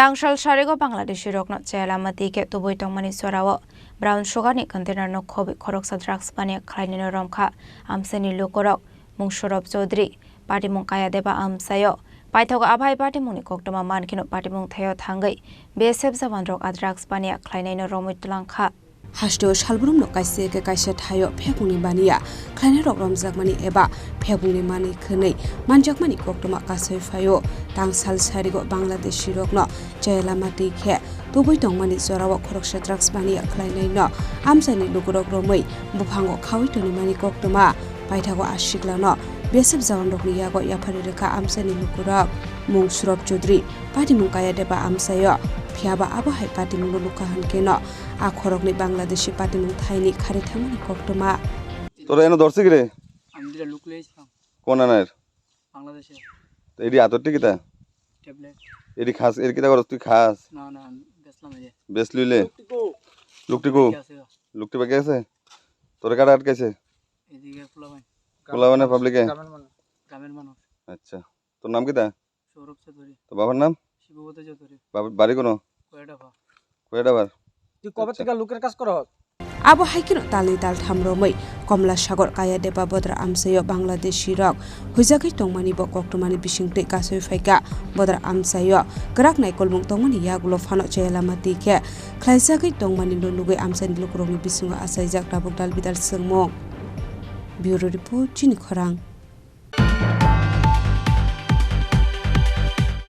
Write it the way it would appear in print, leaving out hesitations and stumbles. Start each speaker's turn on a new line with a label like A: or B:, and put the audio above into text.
A: Tangsal Sharigo Bangladeshi Rokni Jalamati ke Tuboi Tongmani Sorawo Brown Sugar ni container no Khoroksa drugs Baniya Khlainaino Rwkha Amchaini Lukurok Mungshorop Chaudhary Party Mungkaya Deba Amsayo Paithago Abhai Party Mungni Koktoma Mankino Party Mung Thayo Thangai BSF Jawan Rwkha drugs Baniya Khlainaino Romoi Tulangkha
B: Hashto Shalbrum no kaise ke kaisa thayo phekungni Baniya Khlainaino romjakmani eba phekungni mani khonei manjakmani koktoma kasai phayo tangsal sarigo Bangladeshi Rokno Jalamati khe tuboi tongmani zorawo Khoroksa drugs Baniya Khlainaino Amchaini Lukurok romoi buphango khawi toni mani koktoma paithago ashiklano BSF Jawan Rokni Yago Yapharwi Rwkha Amchaini Lukurok Mungshorop Chaudhary Party Mungkaya Deba Amsayo Phiaba Abahai Party Mung Rwkha hankeno a Khorokni Bangladeshi Party Mung Thaini khari thamani koktoma
C: তোরা এনে ধরছিস রে
D: আমি দিলা look লইছিলাম
C: কোন আনার
D: বাংলাদেশে
C: এডি আতরটি কিতা
D: tablet
C: এডি খাস এর কিতা করছ তুই খাস
D: না না বেসলাম এই
C: বেস লইলে লুকটিকো লুকটি বাকি আছে তোর কাটা আটকাইছে
D: এদিকে
C: পোলাবানে পাবলিকে
D: গ্রামের মানুষ
C: আচ্ছা তোর নাম কিতা
D: খরকসা ধরি
C: তো বাবার নাম
D: শিববত চৌধুরী
C: বাড়ি কোন কয়টা বার
D: তুই কবে থেকে লুকের কাজ করছ
B: Abo haikino talni dal thamromoi Komla Sagor kaya deba bodra amsayo Bangladeshi rok hujakai tongmani bo koktomani bisingte kasoi phaika bodra amsayo grak nai kolmung tongmani yagulo phano Jalamati khe khlaijakai tongmani nunugoi Amchaini Lukurokni bisingo asaijak rabuk dal bidal sengmo Bureau Report Chini Khorang